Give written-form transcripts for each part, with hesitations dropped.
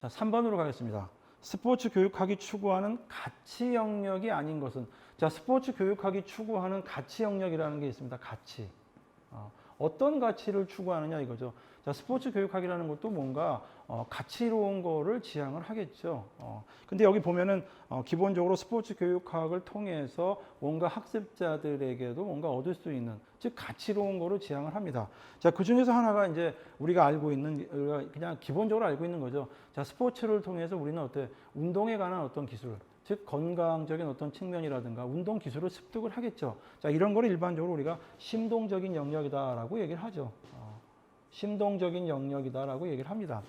자, 3번으로 가겠습니다. 스포츠 교육학이 추구하는 가치 영역이 아닌 것은, 자, 스포츠 교육학이 추구하는 가치 영역이라는 게 있습니다. 가치. 어떤 가치를 추구하느냐 이거죠. 자, 스포츠 교육학이라는 것도 뭔가 가치로운 거를 지향을 하겠죠. 근데 여기 보면은 기본적으로 스포츠 교육학을 통해서 뭔가 학습자들에게도 뭔가 얻을 수 있는, 즉 가치로운 거를 지향을 합니다. 자, 그 중에서 하나가 이제 우리가 알고 있는, 그냥 기본적으로 알고 있는 거죠. 자, 스포츠를 통해서 우리는 운동에 관한 어떤 기술, 즉 건강적인 어떤 측면이라든가 운동 기술을 습득을 하겠죠. 자, 이런 거를 일반적으로 우리가 심동적인 영역이다라고 얘기를 하죠. 심동적인 영역이다라고 얘기를 합니다.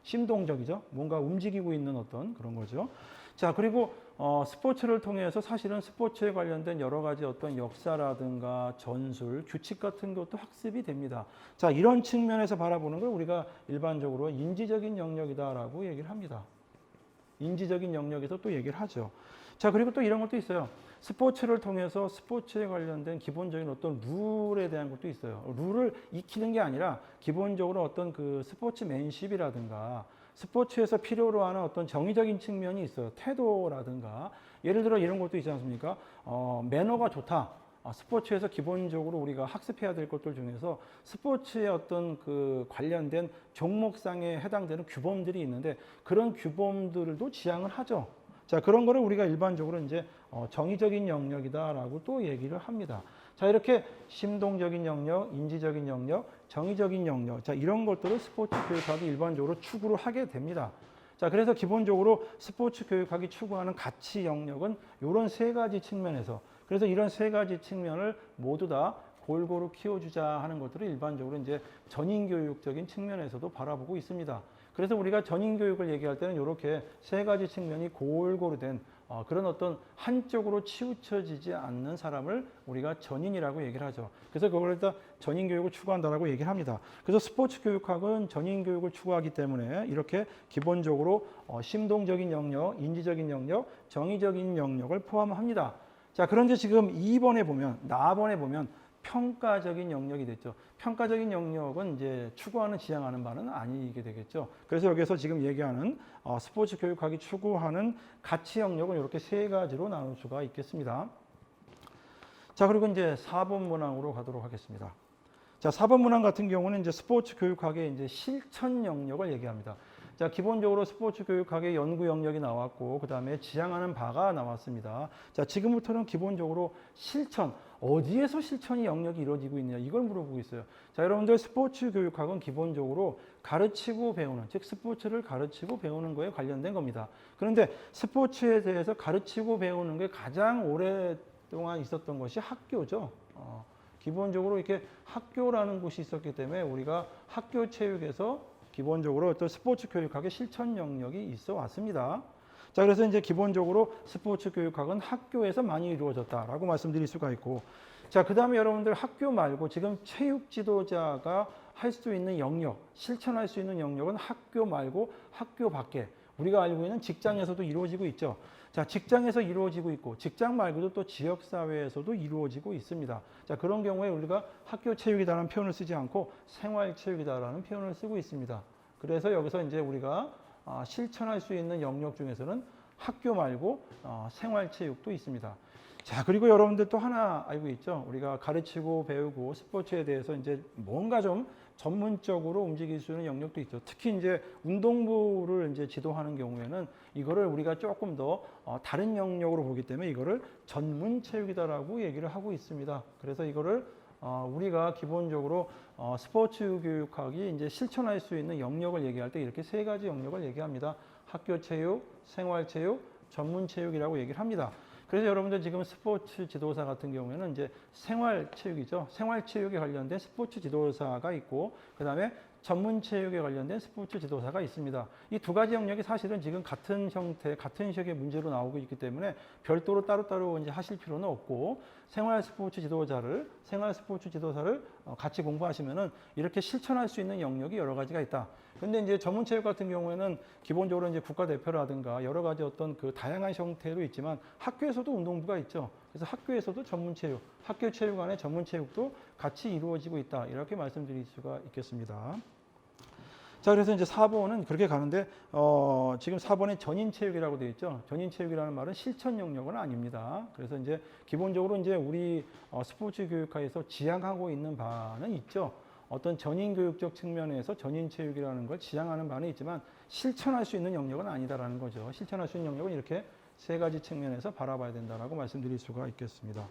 심동적이죠. 뭔가 움직이고 있는 어떤 그런 거죠. 자, 그리고 스포츠를 통해서 사실은 스포츠에 관련된 여러 가지 어떤 역사라든가 전술, 규칙 같은 것도 학습이 됩니다. 자, 이런 측면에서 바라보는 걸 우리가 일반적으로 인지적인 영역이다라고 얘기를 합니다. 인지적인 영역에서 또 얘기를 하죠. 자, 그리고 또 이런 것도 있어요. 스포츠를 통해서 스포츠에 관련된 기본적인 어떤 룰에 대한 것도 있어요. 룰을 익히는 게 아니라 기본적으로 어떤 그 스포츠맨십이라든가 스포츠에서 필요로 하는 어떤 정의적인 측면이 있어요. 태도라든가 예를 들어 이런 것도 있지 않습니까? 매너가 좋다. 스포츠에서 기본적으로 우리가 학습해야 될 것들 중에서 스포츠의 어떤 그 관련된 종목상에 해당되는 규범들이 있는데 그런 규범들도 지향을 하죠. 자, 그런 거를 우리가 일반적으로 이제 정의적인 영역이다라고 또 얘기를 합니다. 자, 이렇게 심동적인 영역, 인지적인 영역, 정의적인 영역, 자, 이런 것들을 스포츠 교육학이 일반적으로 추구를 하게 됩니다. 자, 그래서 기본적으로 스포츠 교육학이 추구하는 가치 영역은 이런 세 가지 측면에서, 그래서 이런 세 가지 측면을 모두 다 골고루 키워주자 하는 것들을 일반적으로 이제 전인교육적인 측면에서도 바라보고 있습니다. 그래서 우리가 전인교육을 얘기할 때는 이렇게 세 가지 측면이 골고루 된 그런 어떤 한쪽으로 치우쳐지지 않는 사람을 우리가 전인이라고 얘기를 하죠. 그래서 그걸 다 전인교육을 추구한다라고 얘기를 합니다. 그래서 스포츠 교육학은 전인교육을 추구하기 때문에 이렇게 기본적으로 심동적인 영역, 인지적인 영역, 정의적인 영역을 포함합니다. 자, 그런데 지금 2번에 보면, 나번에 보면 평가적인 영역이 됐죠. 평가적인 영역은 이제 추구하는, 지향하는 바는 아니게 되겠죠. 그래서 여기서 지금 얘기하는 스포츠 교육학이 추구하는 가치 영역은 이렇게 세 가지로 나눌 수가 있겠습니다. 자, 그리고 이제 4번 문항으로 가도록 하겠습니다. 자, 4번 문항 같은 경우는 이제 스포츠 교육학의 이제 실천 영역을 얘기합니다. 자, 기본적으로 스포츠 교육학의 연구 영역이 나왔고, 그 다음에 지향하는 바가 나왔습니다. 자, 지금부터는 기본적으로 실천, 어디에서 실천이 영역이 이루어지고 있느냐, 이걸 물어보고 있어요. 자, 여러분들 스포츠 교육학은 기본적으로 가르치고 배우는, 즉 스포츠를 가르치고 배우는 거에 관련된 겁니다. 그런데 스포츠에 대해서 가르치고 배우는 게 가장 오랫동안 있었던 것이 학교죠. 기본적으로 이렇게 학교라는 곳이 있었기 때문에 우리가 학교 체육에서 기본적으로 어떤 스포츠 교육학의 실천 영역이 있어 왔습니다. 자, 그래서 이제 기본적으로 스포츠 교육학은 학교에서 많이 이루어졌다라고 말씀드릴 수가 있고, 자, 그 다음에 여러분들 학교 말고 지금 체육 지도자가 할 수 있는 영역, 실천할 수 있는 영역은 학교 말고 학교 밖에 우리가 알고 있는 직장에서도 이루어지고 있죠. 자, 직장에서 이루어지고 있고 직장 말고도 또 지역사회에서도 이루어지고 있습니다. 자, 그런 경우에 우리가 학교 체육이다라는 표현을 쓰지 않고 생활체육이다라는 표현을 쓰고 있습니다. 그래서 여기서 이제 우리가 실천할 수 있는 영역 중에서는 학교 말고 생활체육도 있습니다. 자, 그리고 여러분들 또 하나 알고 있죠? 우리가 가르치고 배우고 스포츠에 대해서 이제 뭔가 좀 전문적으로 움직일 수 있는 영역도 있죠. 특히 이제 운동부를 이제 지도하는 경우에는 이거를 우리가 조금 더 다른 영역으로 보기 때문에 이거를 전문체육이다라고 얘기를 하고 있습니다. 그래서 이거를 우리가 기본적으로 스포츠 교육학이 이제 실천할 수 있는 영역을 얘기할 때 이렇게 세 가지 영역을 얘기합니다. 학교 체육, 생활 체육, 전문 체육이라고 얘기를 합니다. 그래서 여러분들 지금 스포츠 지도사 같은 경우에는 이제 생활 체육이죠. 생활 체육에 관련된 스포츠 지도사가 있고, 그 다음에 전문 체육에 관련된 스포츠 지도사가 있습니다. 이 두 가지 영역이 사실은 지금 같은 형태, 같은 식의 문제로 나오고 있기 때문에 별도로 따로따로 이제 하실 필요는 없고, 생활 스포츠 지도사를 같이 공부하시면은 이렇게 실천할 수 있는 영역이 여러 가지가 있다. 근데 이제 전문 체육 같은 경우에는 기본적으로 이제 국가대표라든가 여러 가지 어떤 그 다양한 형태로 있지만 학교에서도 운동부가 있죠. 그래서 학교에서도 전문 체육, 학교 체육 안에 전문 체육도 같이 이루어지고 있다. 이렇게 말씀드릴 수가 있겠습니다. 자, 그래서 이제 4번은 그렇게 가는데, 지금 4번에 전인체육이라고 되어 있죠. 전인체육이라는 말은 실천 영역은 아닙니다. 그래서 이제 기본적으로 이제 우리 스포츠 교육학에서 지향하고 있는 바는 있죠. 어떤 전인 교육적 측면에서 전인체육이라는 걸 지향하는 바는 있지만 실천할 수 있는 영역은 아니다라는 거죠. 실천할 수 있는 영역은 이렇게 세 가지 측면에서 바라봐야 된다라고 말씀드릴 수가 있겠습니다.